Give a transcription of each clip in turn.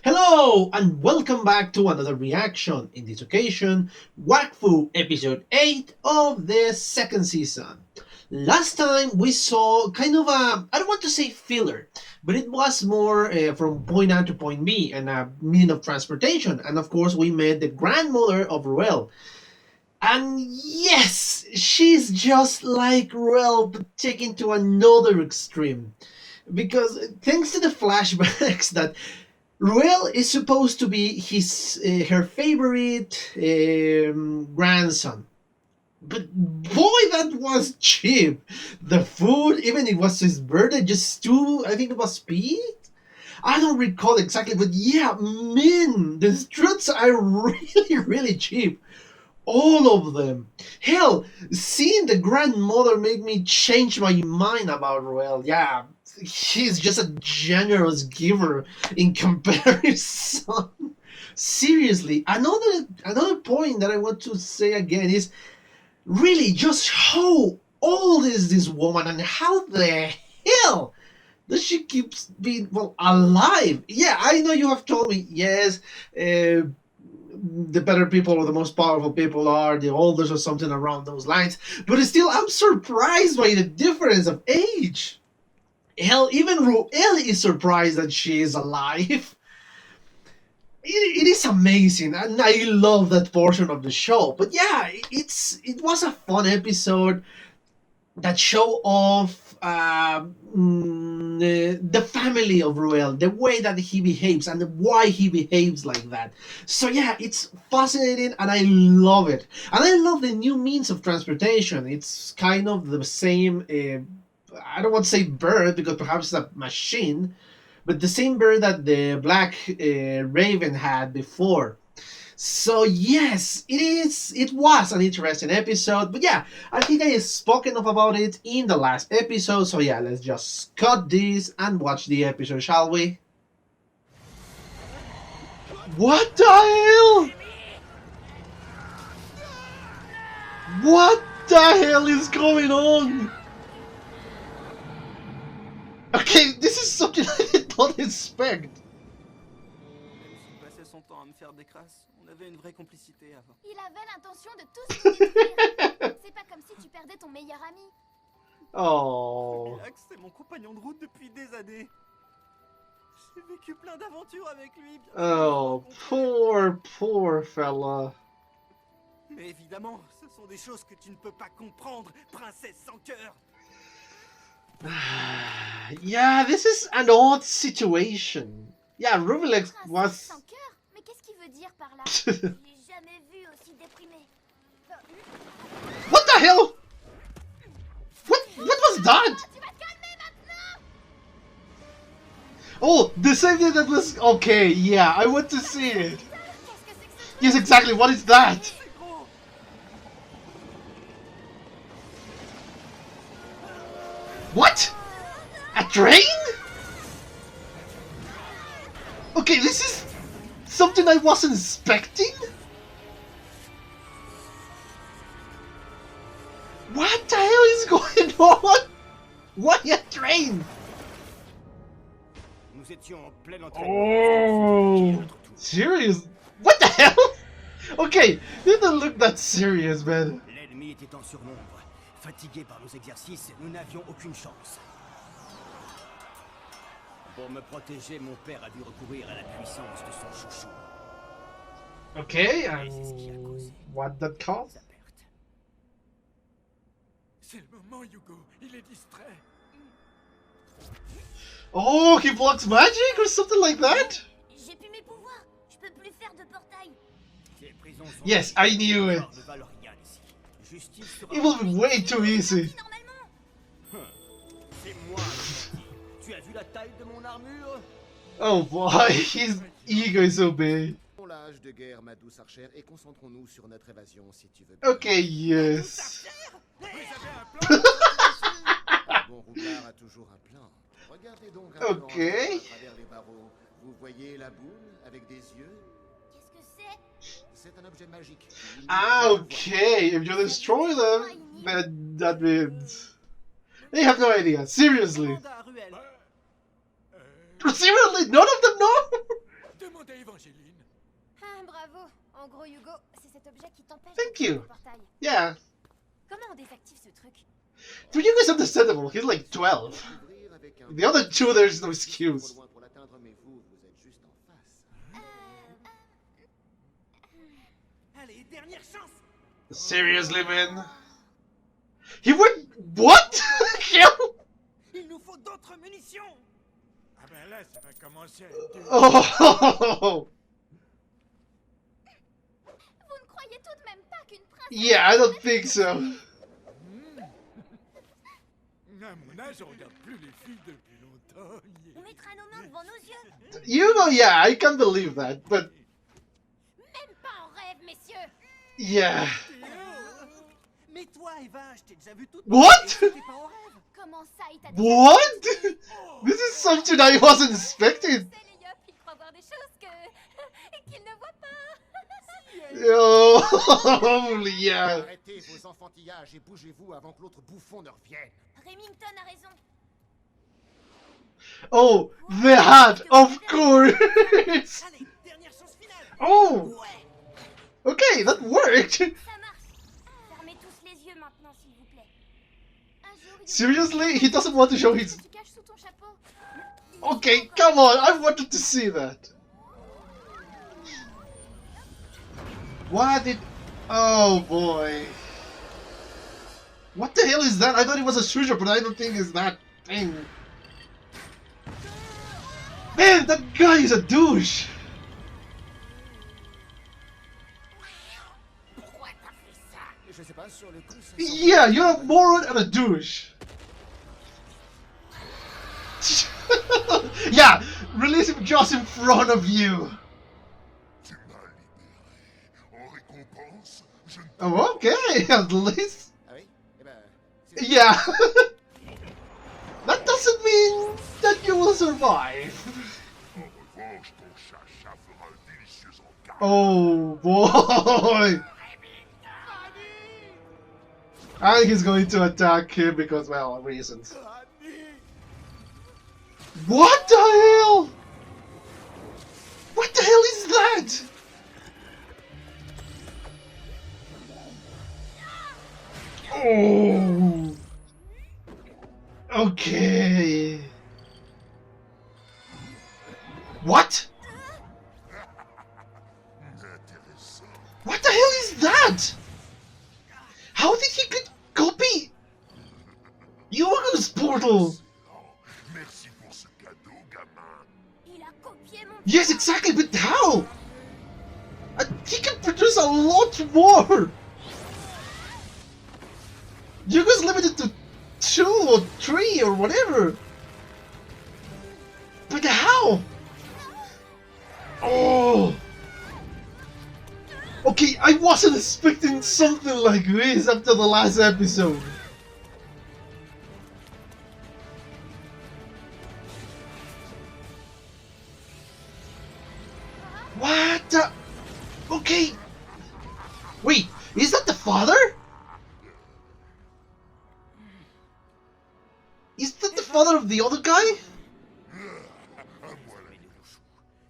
Hello and welcome back to another reaction. In this occasion, Wakfu episode 8 of the second season. Last time we saw kind of a, I don't want to say filler, but it was more from point A to point B and a mean of transportation. And of course, we met the grandmother of Ruel. And yes, she's just like Ruel, but taken to another extreme. Because thanks to the flashbacks that Ruel is supposed to be her favorite grandson. But boy, that was cheap. The food, even it was his birthday, just two, I think it was Pete? I don't recall exactly, but yeah, man, the struts are really, really cheap. All of them. Hell, seeing the grandmother made me change my mind about Ruel. Yeah, he's just a generous giver in comparison. Seriously, another point that I want to say again is really just how old is this woman and how the hell does she keep being alive? Yeah, I know you have told me yes. The better people or the most powerful people are the oldest or something around those lines, but still I'm surprised by the difference of age. Hell, even Ruel is surprised that she is alive. It is amazing and I love that portion of the show. But yeah, it was a fun episode that show off the family of Ruel, the way that he behaves and why he behaves like that. So yeah, it's fascinating and I love it. And I love the new means of transportation. It's kind of the same. I don't want to say bird because perhaps it's a machine, but the same bird that the black raven had before. So yes, it is. It was an interesting episode, but yeah, I think I spoke enough about it in the last episode. So yeah, let's just cut this and watch the episode, shall we? What the hell? What the hell is going on? Okay, this is something I did not expect. Même s'il passait son temps à me faire des crasses, on avait une vraie complicité avant. Il avait l'intention de tout se détruire. C'est pas comme si tu perdais ton meilleur ami. Oh. Relax, c'est mon compagnon de route depuis des années. J'ai vécu plein d'aventures avec lui. Oh, poor fella. Mais évidemment, ce sont des choses que tu ne peux pas comprendre, princesse sans cœur. Yeah, this is an odd situation. Yeah, Rublex Princesse was. sans cœur? Mais qu'est-ce qu'il veut dire par là? Je l'ai jamais vu aussi déprimé. What the hell? What was that? Tu vas te calmer maintenant! Oh, the same thing that was. Okay, yeah, I want to see it. Qu'est-ce que c'est que ce Yes, exactly. What is that? C'est gros. What? A train? Okay, this is something I wasn't expecting. What the hell is going on? Why a train? Nous étions en plein entraînement. Oh, serious? What the hell? Okay, didn't look that serious, man. L'ennemi était en surnombre. Fatigués par nos exercices, nous n'avions aucune chance. Pour me protéger, mon père a dû recourir à la puissance de son chouchou. Okay, Et c'est ce qui a causé what that caused? sa perte. C'est le moment, Hugo. Il est distrait. Oh, he blocks magic or something like that? J'ai plus mes pouvoirs. Je peux plus faire de portail. Ces prisons sont Yes, I knew it. ne valent rien ici. Justice sera It will be way too easy. Normalement. C'est moi qui l'ai dit. Tu as vu la taille de mon armure? Oh boy, his ego is so big. L'âge de guerre, ma douce archère, et concentrons-nous sur notre évasion si tu veux. bien. Okay, yes. Vous avez un plan? Bon roublard a toujours un plan. Regardez donc un peu Ok. en avant, à travers les barreaux. Vous voyez la boule avec des yeux? Qu'est-ce que c'est? C'est un objet magique. Ah, okay. If you destroy them, then that means they have no idea. Seriously. Demande à Ruel. Seriously, none of them know. De Bravo. En gros, Hugo, c'est cet objet qui t'empêche Thank d'activer you. le portail. Yeah. Comment on désactive ce truc? But you guys understandable. He's like 12. Ouvrir avec un The other two, there's no excuse. trop loin pour l'atteindre, mais vous êtes juste en face. Allez, dernière chance. Seriously, man? He went. What? Kill? Il nous faut d'autres munitions. Ah ben là, ça va commencer à être Oh. Vous ne croyez tout de même pas qu'une princesse... Yeah, I don't think so. À mon âge, on regarde plus les filles depuis longtemps. On mettra nos mains devant nos yeux. You know, yeah, I can't believe that, but Même pas en rêve, messieurs. yeah. Mais toi, Eva, je t'ai déjà vu toute What? et c'était pas en rêve. Comment ça, il t'a déjà... What? This is something I wasn't expecting. C'est les yop, il croit voir des choses qu'il ne voit pas. Oh, yeah. Arrêtez vos enfantillages et bougez-vous avant que l'autre bouffon ne revienne. Remington a raison. Oh, the hat, of course. Allez, dernière chance finale. Oh, Ouais. okay, that worked. Ça marche. Fermez tous les yeux maintenant, s'il vous plaît. Un jour, Hugo, Seriously? He doesn't want to show his... tu caches sous ton chapeau. Okay, come on, I wanted to see that. What did... Oh, boy. What the hell is that? I thought it was a treasure, but I don't think it's that thing. Man, that guy is a douche. Je sais pas, sur le coup, ça Yeah, you're a moron and a douche. Yeah, release him just in front of you. Tu m'as libéré. En récompense, je ne Oh, okay, at least. Ah oui? Eh ben, c'est... Yeah. That doesn't mean that you will survive. En revanche, ton chacha fera un délicieux encart. Oh boy. I think he's going to attack him because, well, reasons. What the hell? What the hell is that? Oh. Okay. What? Intéressant. What the hell is that? How did he could copy Yogo's portal? Merci pour ce cadeau, gamin. Il a copié mon... Yes, exactly, but how? He can produce a lot more. Yogo's limited to 2 or 3 or whatever. But how? Oh. Okay, I wasn't expecting something like this after the last episode. What the? Okay. Wait, is that the father? Is that the father of the other guy?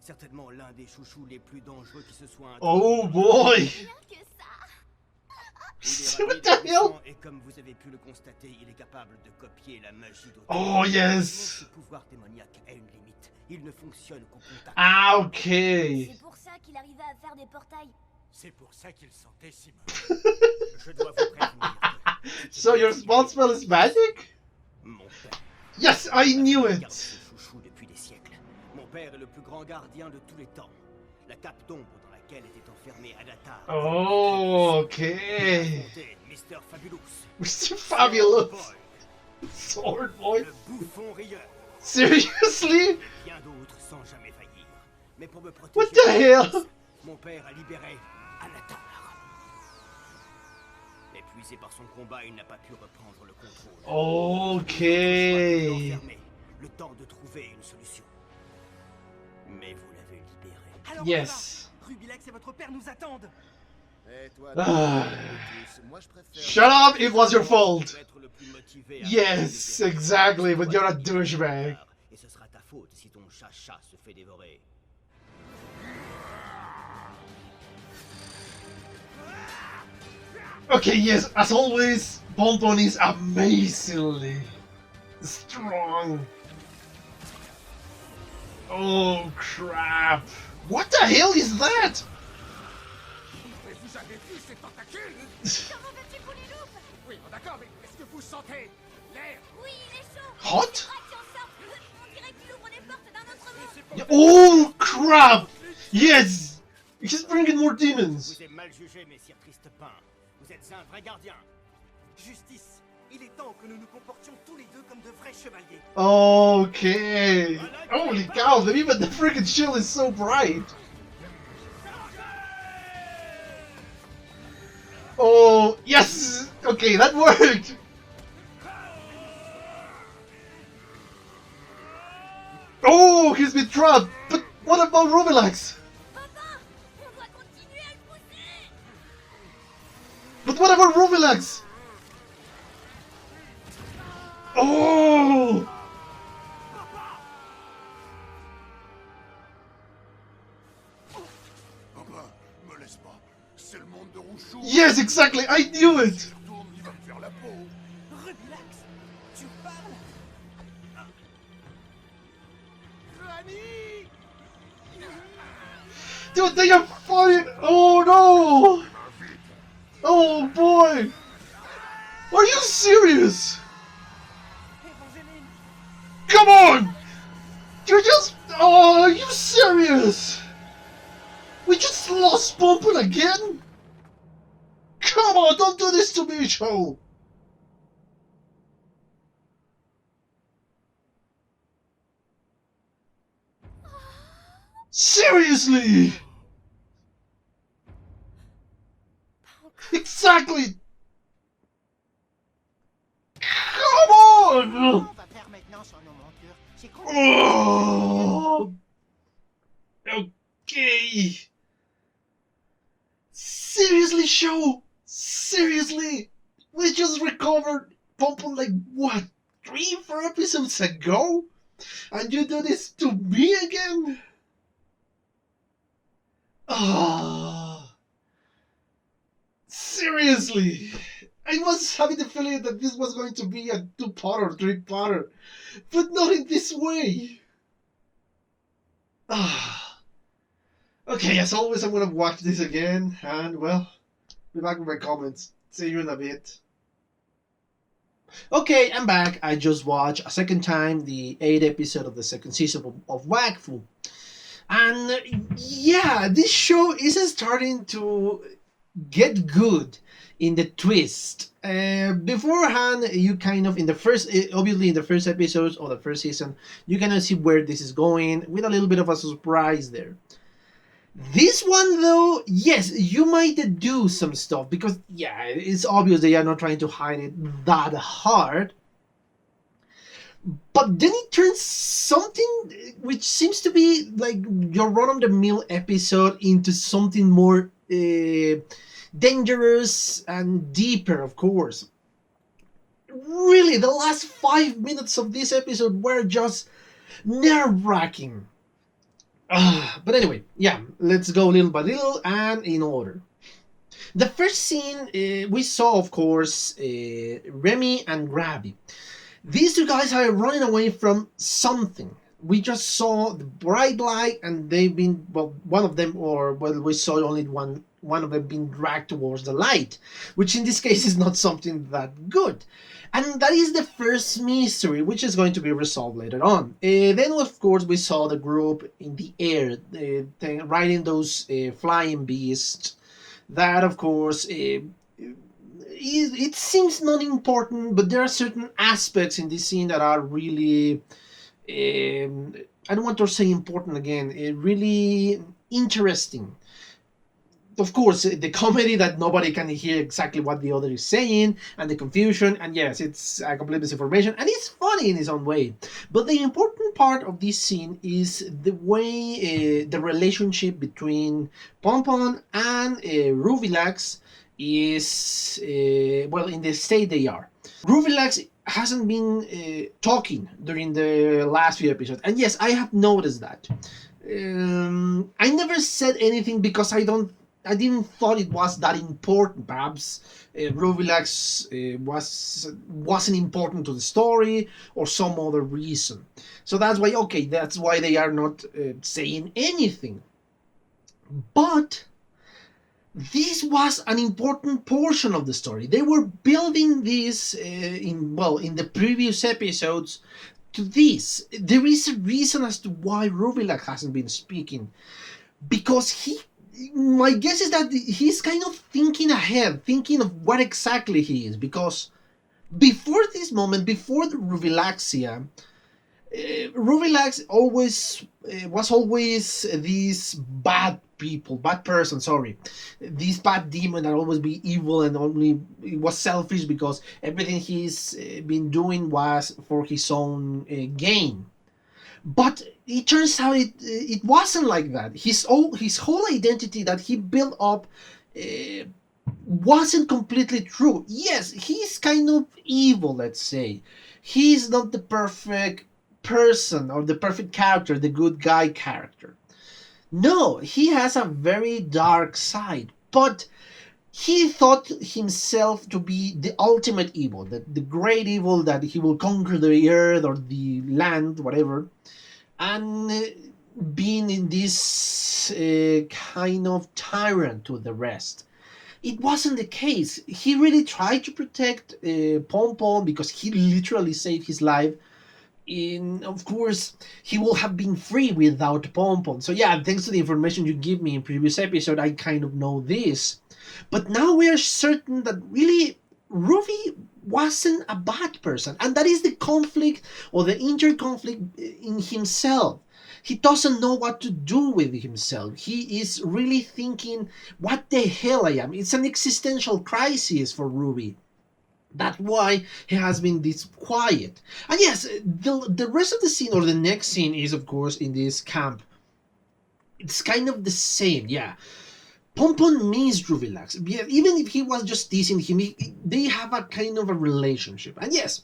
Certainement l'un des chouchous les plus dangereux qui se soit Oh boy. Rien que ça. What the hell? Et comme vous avez pu le constater, il est capable de copier la magie d'autrui. Oh yes. Ce pouvoir démoniaque a une limite. Il ne fonctionne qu'au contact. Ah, okay. C'est pour ça qu'il arrivait à faire des portails. C'est pour ça qu'il sentait si mauvais. Je dois vous prévenir. So your spawn spell is magic? Mon père. Yes, I knew Garde it. ce chouchou depuis des siècles. Mon père est le plus grand gardien de tous les temps. La cape d'ombre dans laquelle était enfermé Adatar. Oh, okay. Mr. Fabulous. Mr. Fabulous. Boy, Sword boy. le bouffon rieur. Seriously? Bien d'autres sans jamais faillir. Mais pour me protéger, What the hell? mon père a libéré Anatar. Épuisé par son combat, il n'a pas pu reprendre le contrôle. Okay. Enfermé, le temps de trouver une solution. Mais vous l'avez libéré. Alors Yes. Rubilex et votre père nous attendent. Et toi, Ah. moi je préfère... Shut up, it was your fault. Être le plus motivé à Yes, faire exactly, but you're a douchebag. Et ce sera ta faute si ton chacha se fait dévorer. Okay, yes, as always, Pinpin is amazingly strong. Oh crap! What the hell is that? Mais vous avez vu ces tentacules? Comment veux-tu qu'on les loupe? Oui, bon, d'accord, mais est-ce que vous sentez l'air? Oui, il est chaud. Hot? Bras qui en sortent. On dirait qu'il ouvre les portes d'un autre monde. Yeah, oh crap! Yes! He's bringing more demons! Vous êtes mal jugé, messire Tristepin. Vous êtes un vrai gardien. Justice, il est temps que nous nous comportions tous les deux comme de vrais chevaliers. Okay. Holy cow, even the freaking shield is so bright. Oh, yes! Okay, that worked! Oh, he's been trapped! But what about Rubilax? Papa, on doit continuer à le pousser. But what about Rubilax? Oh! Papa, me laisse pas. C'est le monde de Rouchou. Yes, exactly, I knew it! S'il retourne, il va me faire la peau. Relax, tu parles. Granny! Dude, they are fighting! Oh no! Oh boy! Are you serious? Evangeline! Come on! You're just... Oh, are you serious? We just lost Pinpin again? Come on, don't do this to me, Joe! Seriously! Exactly! Come on! On va faire maintenant sur nos montures. J'ai compris. Oh! Okay! Seriously, show! Seriously! We just recovered Pinpin like, what, 3-4 episodes ago? And you do this to me again? Ah! Seriously! I was having the feeling that this was going to be a 2-parter, 3-parter, but not in this way! Ah! Okay, as always, I'm gonna watch this again, and well, be back with my comments. See you in a bit. Okay, I'm back. I just watched a second time the 8th episode of the second season of Wakfu. And yeah, this show is starting to get good in the twist. Beforehand, you kind of, in the first, obviously in the first episodes of the first season, you kind of see where this is going with a little bit of a surprise there. This one, though, yes, you might do some stuff because, yeah, it's obvious they are not trying to hide it that hard. But then it turns something which seems to be like your run-of-the-mill episode into something more dangerous and deeper, of course. Really, the last 5 minutes of this episode were just nerve-wracking. But anyway, yeah, let's go little by little and in order. The first scene we saw, of course, Remy and Grabby. These two guys are running away from something. We just saw the bright light, and they've been, well, one of them, or well, we saw only one of them being dragged towards the light, which in this case is not something that good. And that is the first mystery, which is going to be resolved later on. Then, of course, we saw the group in the air, riding those flying beasts. That, of course, it seems not important, but there are certain aspects in this scene that are really, I don't want to say important again, really interesting. Of course, the comedy that nobody can hear exactly what the other is saying, and the confusion, and yes, it's a complete misinformation, and it's funny in its own way. But the important part of this scene is the way the relationship between Pinpin and Rubilax is, well, in the state they are. Rubilax hasn't been talking during the last few episodes, and yes, I have noticed that. I never said anything because I don't I didn't thought it was that important. Perhaps Rubilax wasn't important to the story or some other reason. So that's why, okay, that's why they are not saying anything. But this was an important portion of the story. They were building this in the previous episodes to this. There is a reason as to why Rubilax hasn't been speaking, because my guess is that he's kind of thinking ahead, thinking of what exactly he is, because before this moment, before the Rubilaxia, Rubilax always was always this bad person, sorry, this bad demon that always be evil and only was selfish because everything he's been doing was for his own gain. But it turns out it wasn't like that. His whole identity that he built up uh, wasn't completely true. Yes, he's kind of evil, let's say. He's not the perfect person or the perfect character, the good guy character. No, he has a very dark side, but he thought himself to be the ultimate evil, the great evil that he will conquer the earth or the land, whatever, and being in this kind of tyrant to the rest. It wasn't the case. He really tried to protect Pompon because he literally saved his life. Of course, he will have been free without Pompon. So yeah, thanks to the information you give me in previous episode, I kind of know this. But now we are certain that really Ruby wasn't a bad person, and that is the conflict or the inter-conflict in himself. He doesn't know what to do with himself. He is really thinking, what the hell I am? It's an existential crisis for Ruby. That's why he has been this quiet. And yes, the rest of the scene, or the next scene, is of course in this camp. It's kind of the same, yeah. Pompon means Rubilax. Yeah, even if he was just teasing him, they have a kind of a relationship. And yes,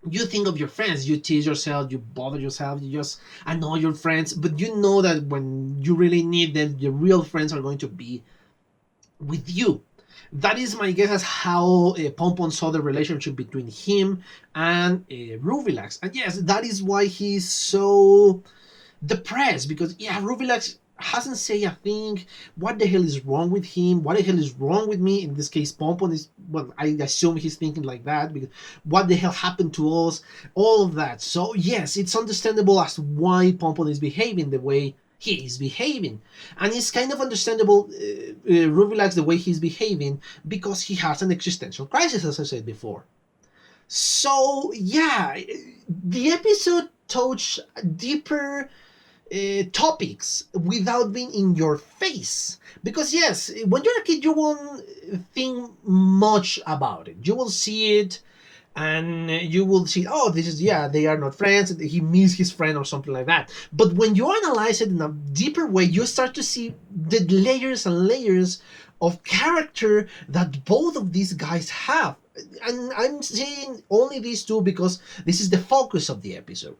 you think of your friends, you tease yourself, you bother yourself, you just annoy your friends, but you know that when you really need them, your real friends are going to be with you. That is my guess as how Pompon saw the relationship between him and Rubilax. And yes, that is why he's so depressed, because yeah, Rubilax hasn't said a thing. What the hell is wrong with him? What the hell is wrong with me? In this case, Pompon is, well, I assume he's thinking like that, because what the hell happened to us? All of that. So yes, it's understandable as to why Pompon is behaving the way he is behaving. And it's kind of understandable, Rubilax, the way he's behaving, because he has an existential crisis, as I said before. So yeah, the episode touched deeper topics without being in your face. Because yes, when you're a kid, you won't think much about it. You will see it, and you will see, oh, this is, yeah, they are not friends, he meets his friend or something like that. But when you analyze it in a deeper way, you start to see the layers and layers of character that both of these guys have. And I'm saying only these two because this is the focus of the episode.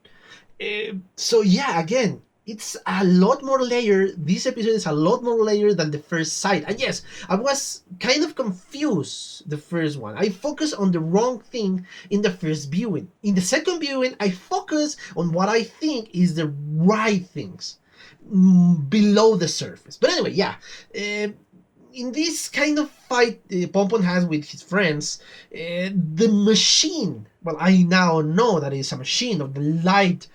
So yeah, again, it's a lot more layer. This episode is a lot more layer than the first sight. And yes, I was kind of confused the first one. I focused on the wrong thing in the first viewing. In the second viewing, I focus on what I think is the right things below the surface. But anyway, yeah. In this kind of fight Pompon has with his friends, the machine, well, I now know that it's a machine of the light,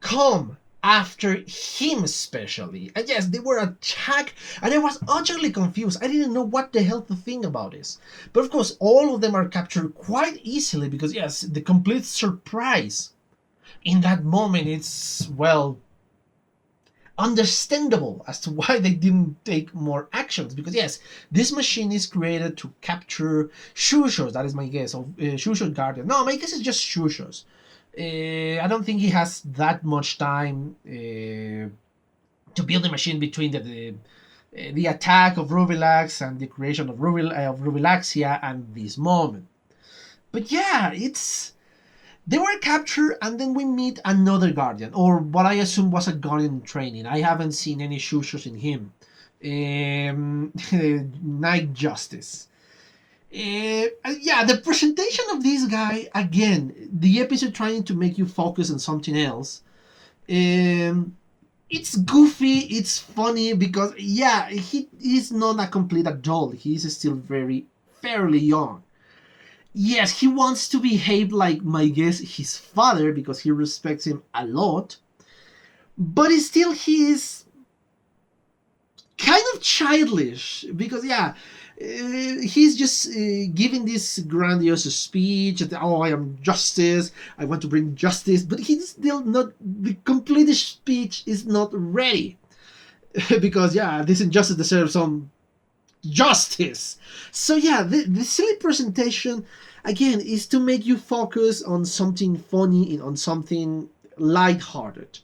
come after him especially. And yes, they were attacked, and I was utterly confused. I didn't know what the hell to think about this. But of course, all of them are captured quite easily because, yes, the complete surprise in that moment, it's, well, understandable as to why they didn't take more actions. Because yes, this machine is created to capture Shushos. That is my guess. Of Shusho's guardian. No, my guess is just Shushos. I don't think he has that much time to build the machine between the attack of Rubilax and the creation of Rubilaxia and this moment. But yeah, it's, they were captured, and then we meet another guardian, or what I assume was a guardian in training. I haven't seen any Shushos in him. Night Justice. Yeah, the presentation of this guy, again, the episode trying to make you focus on something else. It's goofy, it's funny because, yeah, he is not a complete adult. He's still very fairly young. Yes, he wants to behave like, my guess, his father because he respects him a lot, but still he's kind of childish because, yeah, he's just giving this grandiose speech that, oh, I am justice, I want to bring justice, but he's still not, the complete speech is not ready. Because, yeah, this injustice deserves some justice. So, yeah, the silly presentation, again, is to make you focus on something funny and on something lighthearted.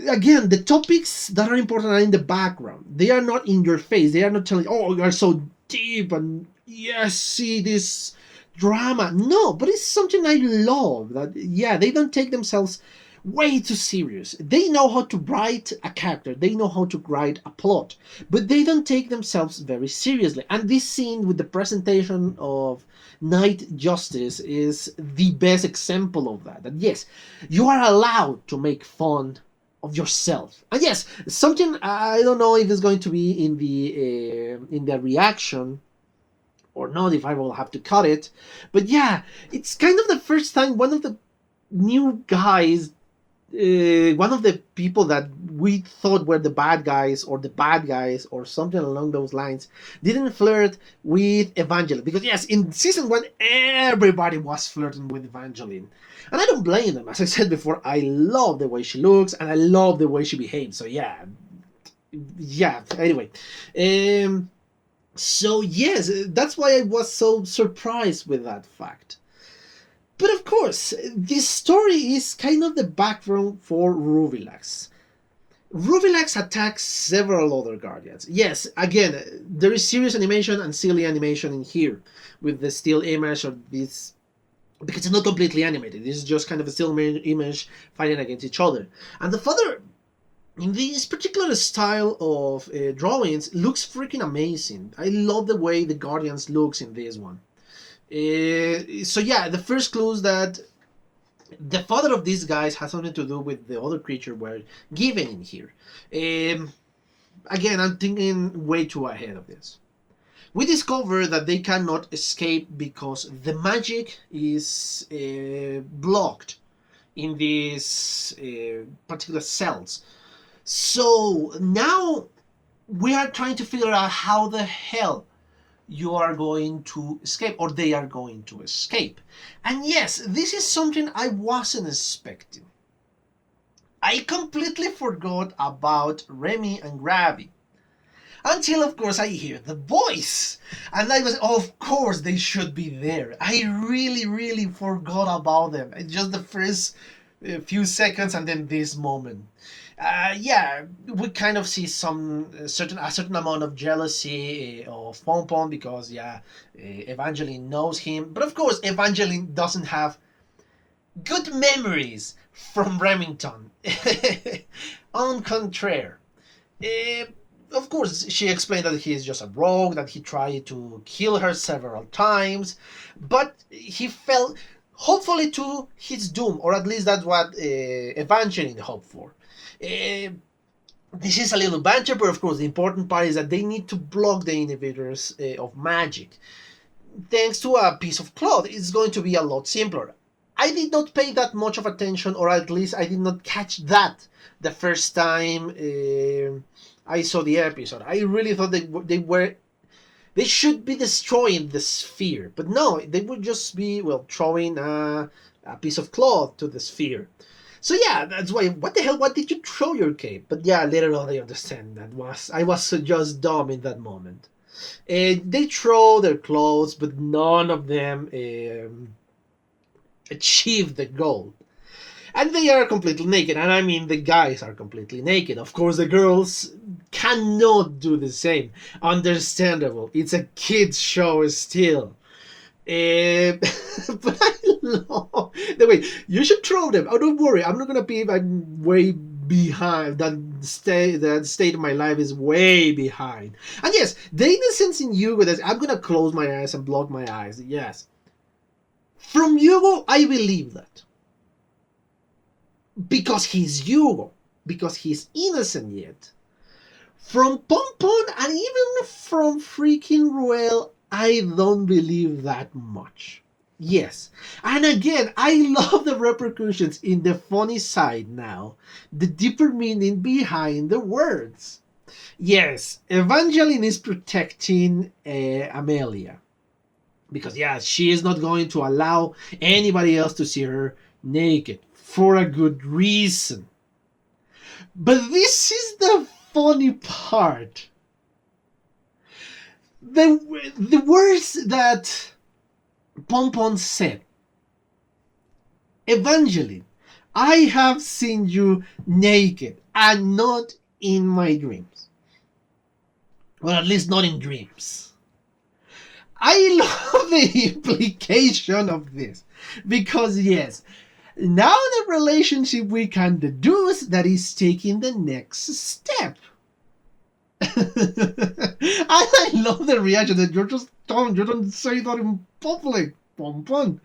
Again, the topics that are important are in the background. They are not in your face. They are not telling, oh, you are so deep and yes, see this drama. No, but it's something I love. That, yeah, they don't take themselves way too serious. They know how to write a character. They know how to write a plot, but they don't take themselves very seriously. And this scene with the presentation of Night Justice is the best example of that. That yes, you are allowed to make fun of yourself. And yes, something I don't know if it's going to be in the reaction or not, if I will have to cut it. But yeah, it's kind of the first time one of the new guys, one of the people that we thought were the bad guys or something along those lines didn't flirt with Evangeline. Because yes, in season 1 everybody was flirting with Evangeline, and I don't blame them. As I said before, I love the way she looks and I love the way she behaves. So yeah, anyway, so yes, that's why I was so surprised with that fact. But of course, this story is kind of the background for Rubilax. Rubilax attacks several other guardians. Yes, again, there is serious animation and silly animation in here, with the still image of this, because it's not completely animated. This is just kind of a still image fighting against each other. And the father, in this particular style of drawings, looks freaking amazing. I love the way the guardians looks in this one. So yeah, the first clue is that the father of these guys has something to do with the other creature we're given in here. Again, I'm thinking way too ahead of this. We discover that they cannot escape because the magic is blocked in these particular cells. So now we are trying to figure out how the hell you are going to escape, or they are going to escape. And yes, this is something I wasn't expecting. I completely forgot about Remy and Ravi. Until, of course, I hear the voice. And I was, oh, of course, they should be there. I really, really forgot about them. Just the first few seconds and then this moment. Yeah, we kind of see a certain amount of jealousy of Pompon because, yeah, Evangeline knows him. But of course, Evangeline doesn't have good memories from Remington. On contraire. Uh, of course, she explained that he is just a rogue, that he tried to kill her several times, but he fell, hopefully, to his doom, or at least that's what Evangeline hoped for. This is a little banter, but of course, the important part is that they need to block the inhibitors of magic. Thanks to a piece of cloth, it's going to be a lot simpler. I did not pay that much of attention, or at least I did not catch that the first time I saw the episode. I really thought they should be destroying the sphere, but no, they would just be, well, throwing a piece of cloth to the sphere. So yeah, that's why. What the hell? What did you throw your cape? But yeah, later on I understand I was just dumb in that moment. They throw their clothes, but none of them achieve the goal. And they are completely naked, and I mean the guys are completely naked. Of course, the girls cannot do the same. Understandable. It's a kids show still. But I love the way you should throw them. Oh, don't worry, I'm not gonna be way behind. That state of my life is way behind. And yes, the innocence in Hugo. That I'm gonna close my eyes and block my eyes. Yes, from Hugo, I believe that because he's Hugo, because he's innocent yet. From Pompon and even from freaking Ruel, I don't believe that much. Yes. And again, I love the repercussions in the funny side now, the deeper meaning behind the words. Yes, Evangeline is protecting Amelia. Because, yeah, she is not going to allow anybody else to see her naked for a good reason. But this is the funny part. The words that Pompon said. Evangeline, I have seen you naked and not in my dreams. Well, at least not in dreams. I love the implication of this. Because, yes, now the relationship we can deduce that is taking the next step. I love the reaction that you don't say that in public, Pompon.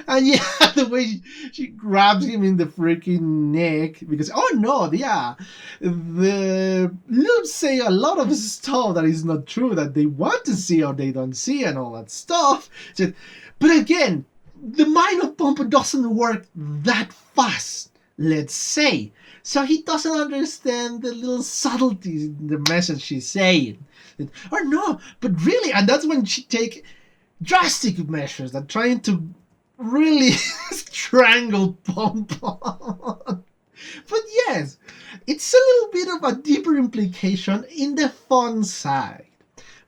And yeah, the way she grabs him in the freaking neck because oh no, yeah, the lips say a lot of stuff that is not true that they want to see or they don't see and all that stuff. But again, the mind of Pompon doesn't work that fast. Let's say. So he doesn't understand the little subtleties in the message she's saying. Or no, but really, and that's when she take drastic measures that trying to really strangle Pompon. But yes, it's a little bit of a deeper implication in the fun side.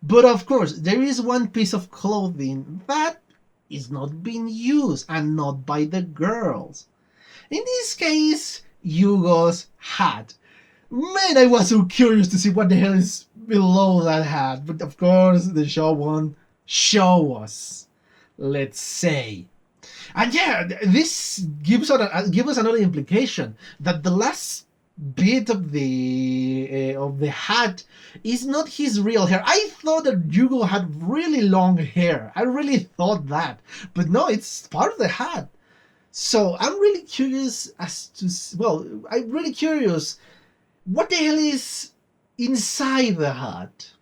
But of course, there is one piece of clothing that is not being used and not by the girls. In this case, Hugo's hat. Man, I was so curious to see what the hell is below that hat. But of course, the show won't show us. Let's say. And yeah, this gives us another implication that the last bit of the hat is not his real hair. I thought that Hugo had really long hair. I really thought that, but no, it's part of the hat. So I'm really curious as to, well, I'm really curious what the hell is inside the hat.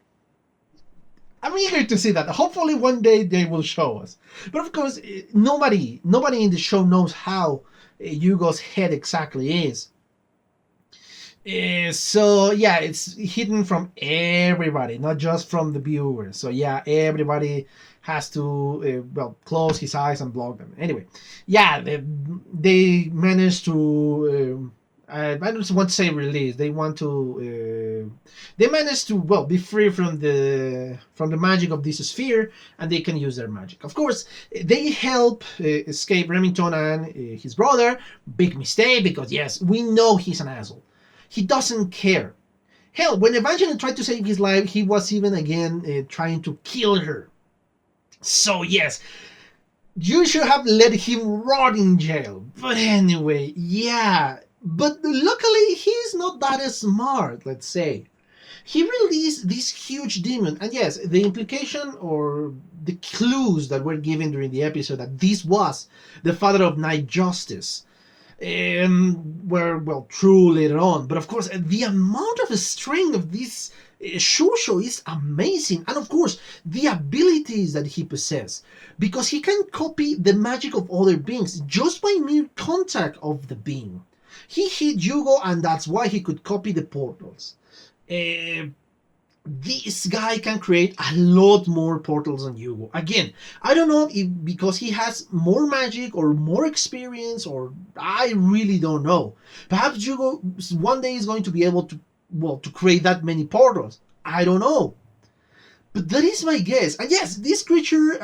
I'm eager to see that. Hopefully one day they will show us. But of course, nobody in the show knows how Hugo's head exactly is. So yeah, it's hidden from everybody, not just from the viewers. So yeah, everybody has to close his eyes and block them. Anyway, yeah, they managed to. I don't want to say release. They want to. They managed to be free from the magic of this sphere, and they can use their magic. Of course, they help escape Remington and his brother. Big mistake because yes, we know he's an asshole. He doesn't care. Hell, when Evangeline tried to save his life, he was even again trying to kill her. So yes, you should have let him rot in jail. But anyway, yeah. But luckily, he's not that smart, let's say. He released this huge demon. And yes, the implication or the clues that were given during the episode that this was the father of Night Justice were true later on. But of course, the amount of strength of this Shusho is amazing, and of course the abilities that he possesses, because he can copy the magic of other beings just by mere contact of the being. He hit Hugo, and that's why he could copy the portals. This guy can create a lot more portals than Hugo. Again, I don't know if because he has more magic or more experience, or I really don't know. Perhaps Hugo one day is going to be able to create that many portals. I don't know. But that is my guess. And yes, this creature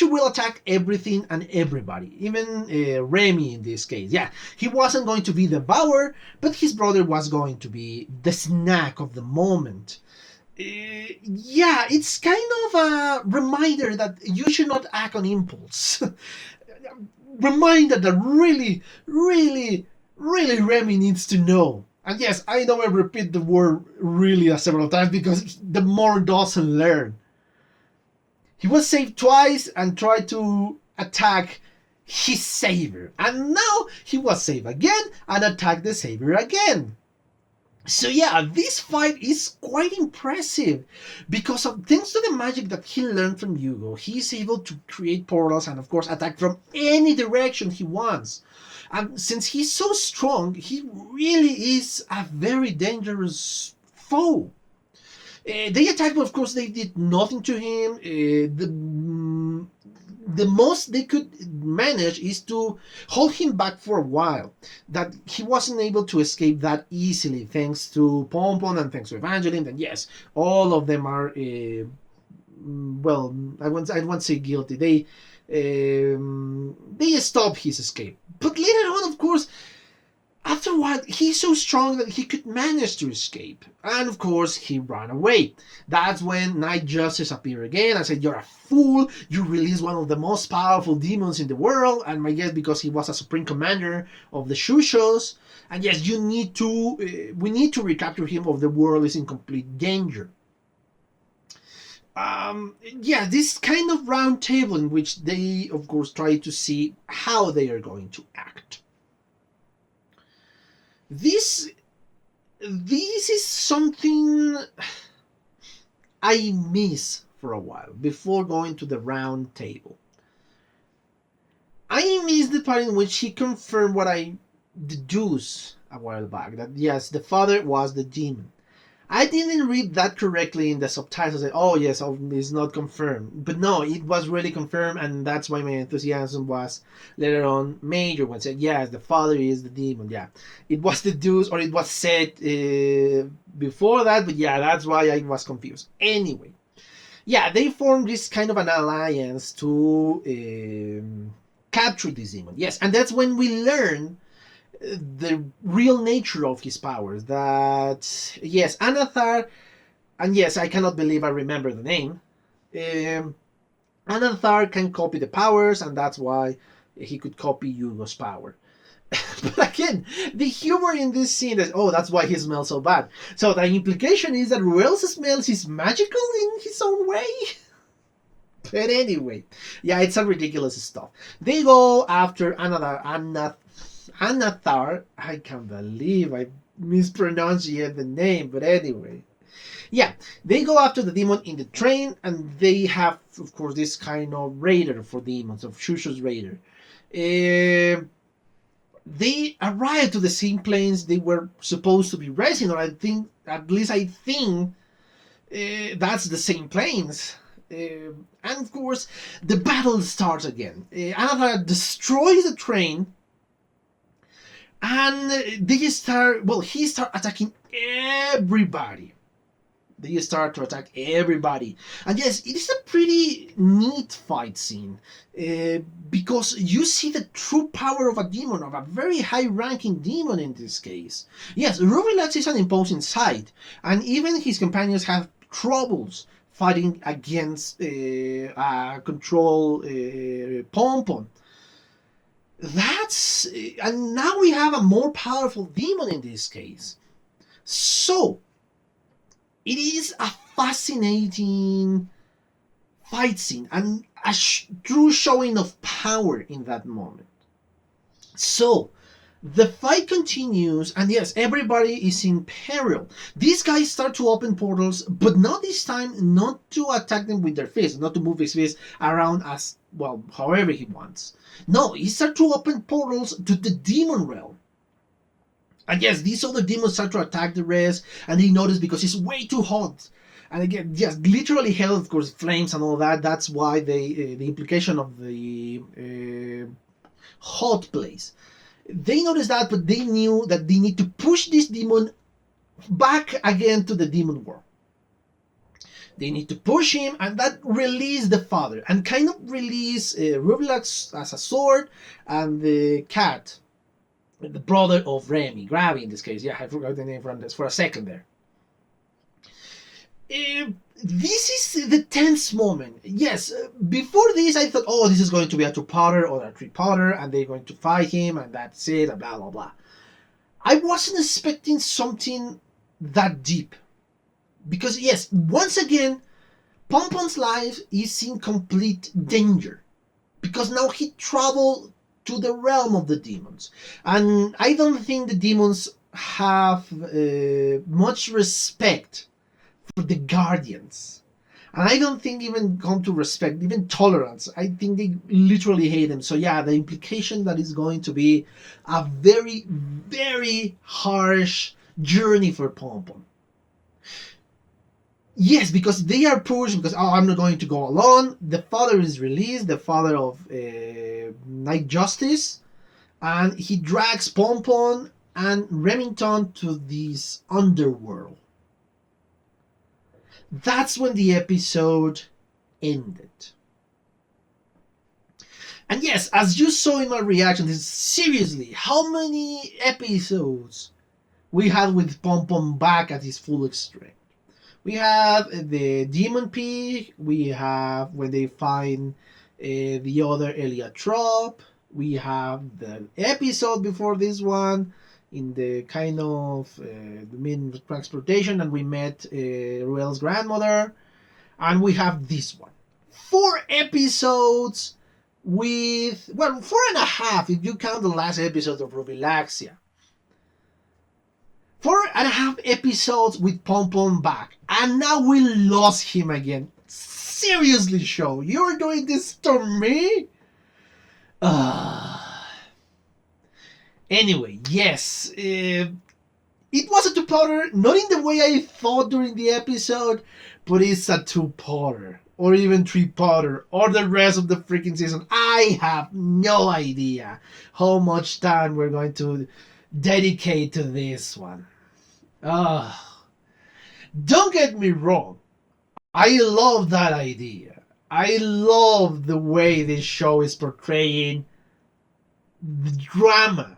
will attack everything and everybody. Even Remy in this case. Yeah, he wasn't going to be the devourer, but his brother was going to be the snack of the moment. Yeah, it's kind of a reminder that you should not act on impulse. Reminder that really, really, really Remy needs to know. And yes, I know I repeat the word really several times because the more doesn't learn. He was saved twice and tried to attack his savior. And now he was saved again and attacked the savior again. So yeah, this fight is quite impressive because of thanks to the magic that he learned from Hugo, he's able to create portals and of course attack from any direction he wants. And since he's so strong, he really is a very dangerous foe. They attacked, but of course they did nothing to him. The most they could manage is to hold him back for a while. That he wasn't able to escape that easily, thanks to Pinpin and thanks to Evangeline. And yes, all of them are, well, I won't say guilty. They stop his escape. But later on, of course, after a while, he's so strong that he could manage to escape. And of course, he ran away. That's when Night Justice appeared again and said, "You're a fool. You released one of the most powerful demons in the world." And I guess because he was a supreme commander of the Shushos. And yes, we need to recapture him or the world is in complete danger. Yeah, this kind of round table in which they, of course, try to see how they are going to act. This is something I miss for a while before going to the round table. I miss the part in which he confirmed what I deduced a while back, that yes, the father was the demon. I didn't read that correctly in the subtitles. Oh yes, it's not confirmed. But no, it was really confirmed, and that's why my enthusiasm was later on major when said, yes, the father is the demon. Yeah, it was deduced or it was said before that, but yeah, that's why I was confused. Anyway, yeah, they formed this kind of an alliance to capture this demon. Yes, and that's when we learn the real nature of his powers. That yes, Anathar, and yes, I cannot believe I remember the name. Anathar can copy the powers, and that's why he could copy Hugo's power. But again, the humor in this scene is, oh, that's why he smells so bad. So the implication is that whoever smells is magical in his own way. But anyway, yeah, it's some ridiculous stuff. They go after Anathar. I can't believe I mispronounced yet the name, but anyway. Yeah, they go after the demon in the train, and they have, of course, this kind of radar for demons, of Shusho's radar. They arrive to the same planes they were supposed to be racing, or at least I think that's the same planes. And of course, the battle starts again. Anathar destroys the train, and he start attacking everybody. They start to attack everybody. And yes, it is a pretty neat fight scene. Because you see the true power of a demon, of a very high-ranking demon in this case. Yes, Rubilax is an imposing sight, and even his companions have troubles fighting against control Pinpin. And now we have a more powerful demon in this case. So, it is a fascinating fight scene and a true showing of power in that moment. So, the fight continues, and yes, everybody is in peril. These guys start to open portals, but not this time, not to attack them with their fists, not to move his fist around as, well, however he wants. No, he starts to open portals to the demon realm. And yes, these other demons start to attack the rest, and they notice because it's way too hot. And again, yes, literally hell, of course, flames and all that. That's why the implication of the hot place. They noticed that, but they knew that they need to push this demon back again to the demon world. They need to push him, and that release the father, and kind of release Rubilax as a sword, and the cat, the brother of Remy, Gravi in this case. Yeah, I forgot the name from this for a second there. This is the tense moment. Yes, before this I thought, oh, this is going to be a two-parter or a three-parter, and they're going to fight him, and that's it, and blah, blah, blah. I wasn't expecting something that deep. Because, yes, once again, Pompon's life is in complete danger. Because now he traveled to the realm of the demons. And I don't think the demons have much respect for the guardians. And I don't think even come to respect, even tolerance. I think they literally hate them. So yeah, the implication that is going to be a very, very harsh journey for Pompon. Yes, because they are pushed because I'm not going to go alone. The father is released, the father of Night Justice, and he drags Pompon and Remington to this underworld. That's when the episode ended. And yes, as you saw in my reaction, this seriously, how many episodes we had with Pompon back at his full strength? We have the Demon Peak, we have when they find the other Eliatrop, we have the episode before this one in the kind of the main transportation, and we met Ruel's grandmother, and we have this one. 4 episodes with, well, 4.5 if you count the last episode of Rubilaxia. 4.5 episodes with Pompon back, and now we lost him again. Seriously, show, you're doing this to me? Anyway, yes, it was a two-parter, not in the way I thought during the episode, but it's a two-parter, or even three-parter, or the rest of the freaking season. I have no idea how much time we're going to dedicate to this one. Don't get me wrong, I love that idea. I love the way this show is portraying the drama.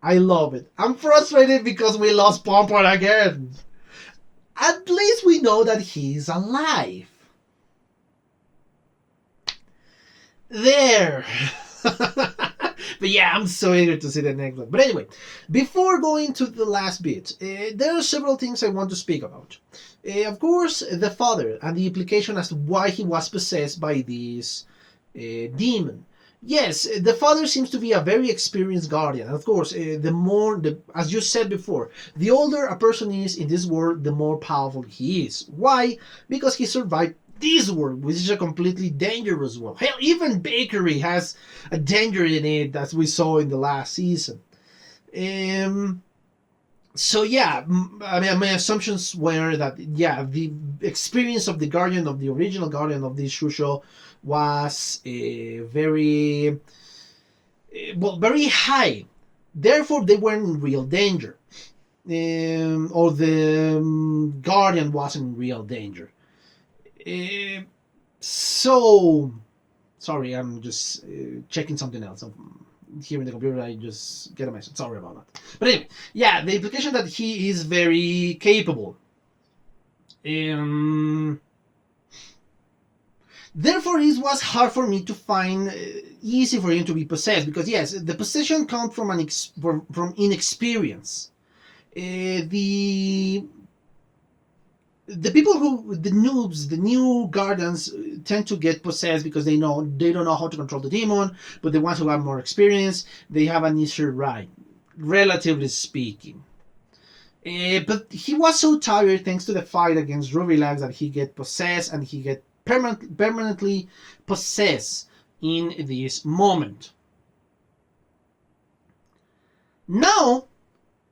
I love it. I'm frustrated because we lost Pompon again. At least we know that he's alive. There. But yeah, I'm so eager to see the next one. But anyway, before going to the last bit, there are several things I want to speak about. Of course, the father and the implication as to why he was possessed by this demon. Yes, the father seems to be a very experienced guardian. Of course, as you said before, the older a person is in this world, the more powerful he is. Why? Because he survived this world, which is a completely dangerous world. Hell, even Bakery has a danger in it, as we saw in the last season. So yeah, I mean, my assumptions were that yeah, the experience of the guardian, of the original guardian of this Shusho, was very very high. Therefore, they weren't in real danger, or the guardian wasn't in real danger. So, sorry, I'm just checking something else. Here in the computer, I just get a message. Sorry about that. But anyway, yeah, the implication that he is very capable. Therefore, it was hard for me to find easy for him to be possessed, because yes, the possession comes from from inexperience. The people the noobs, the new guardians tend to get possessed because they don't know how to control the demon, but the ones who have more experience, they have an easier ride, relatively speaking. But he was so tired thanks to the fight against Rubilax that he get possessed, and he get permanently possessed in this moment. Now,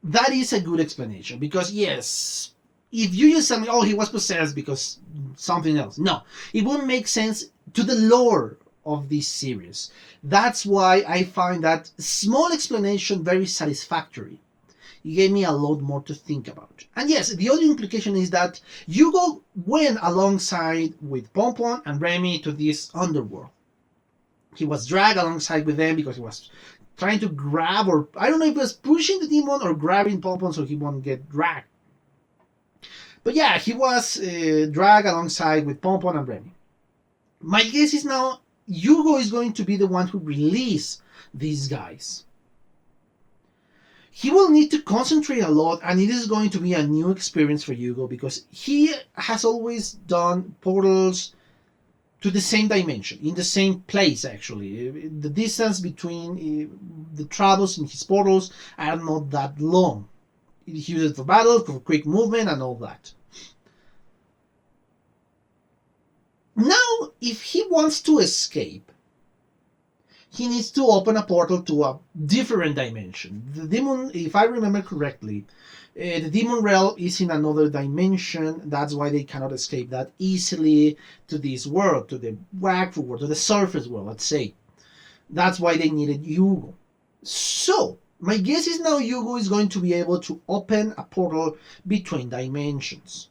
that is a good explanation, because yes, if you just tell me, oh, he was possessed because something else, no, it wouldn't make sense to the lore of this series. That's why I find that small explanation very satisfactory. It gave me a lot more to think about. And yes, the other implication is that Hugo went alongside with Pompon and Remy to this underworld. He was dragged alongside with them because he was trying to grab, or I don't know if he was pushing the demon or grabbing Pompon so he won't get dragged. But yeah, he was dragged alongside with Pompon and Remy. My guess is now Hugo is going to be the one who release these guys. he will need to concentrate a lot, and it is going to be a new experience for Hugo because he has always done portals to the same dimension, in the same place actually. The distance between the travels in his portals are not that long. He uses it for battle, for quick movement, and all that. Now, if he wants to escape, he needs to open a portal to a different dimension. The demon, if I remember correctly, the demon realm is in another dimension. That's why they cannot escape that easily to this world, to the Wakfu world, to the surface world, let's say. That's why they needed Yugo. So, my guess is now Yugo is going to be able to open a portal between dimensions.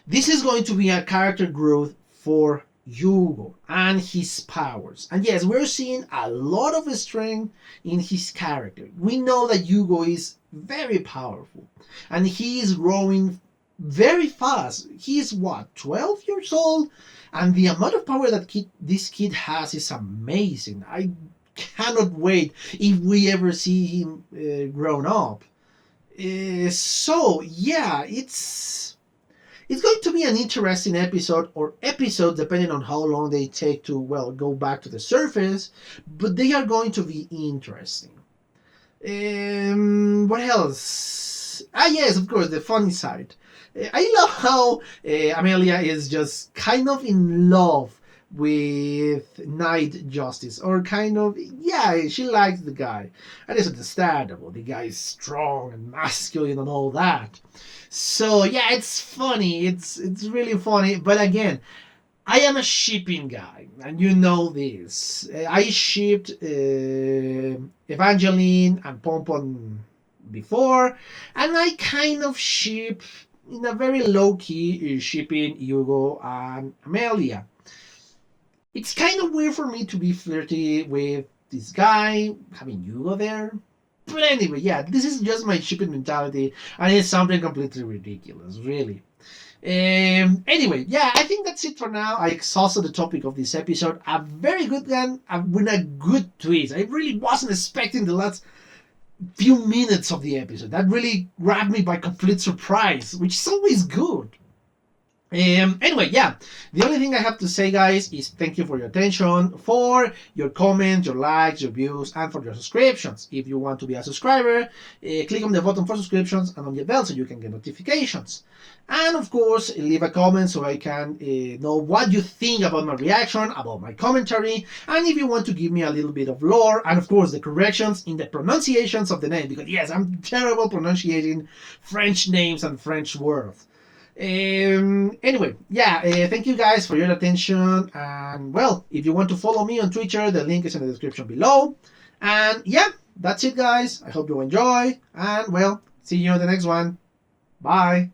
This is going to be a character growth for Yugo and his powers. And yes, we're seeing a lot of strength in his character. We know that Yugo is very powerful and he is growing very fast. He's what, 12 years old? And the amount of power that this kid has is amazing. I cannot wait if we ever see him grown up. So, yeah, it's going to be an interesting episode, or episodes depending on how long they take to, well, go back to the surface, but they are going to be interesting. What else? Ah, yes, of course, the funny side. I love how Amelia is just kind of in love with Knight Justice, or kind of, yeah, she likes the guy. And it's understandable. The guy is strong and masculine and all that. So yeah, it's funny. It's really funny. But again, I am a shipping guy, and you know this. I shipped Evangeline and Pompon before, and I kind of ship in a very low key shipping Hugo and Amelia. It's kind of weird for me to be flirty with this guy, having Hugo there. But anyway, yeah, this is just my shipping mentality, and it's something completely ridiculous, really. Anyway, yeah, I think that's it for now. I exhausted the topic of this episode. A very good one, with a good twist. I really wasn't expecting the last few minutes of the episode. That really grabbed me by complete surprise, which is always good. Anyway, yeah, the only thing I have to say, guys, is thank you for your attention, for your comments, your likes, your views, and for your subscriptions. If you want to be a subscriber, click on the button for subscriptions and on the bell so you can get notifications. And of course, leave a comment so I can know what you think about my reaction, about my commentary, and if you want to give me a little bit of lore, and of course the corrections in the pronunciations of the name, because yes, I'm terrible pronunciating French names and French words. Anyway, yeah, thank you guys for your attention, and well, if you want to follow me on Twitter, the link is in the description below. And yeah, that's it, guys. I hope you enjoy, and well, see you on the next one. Bye.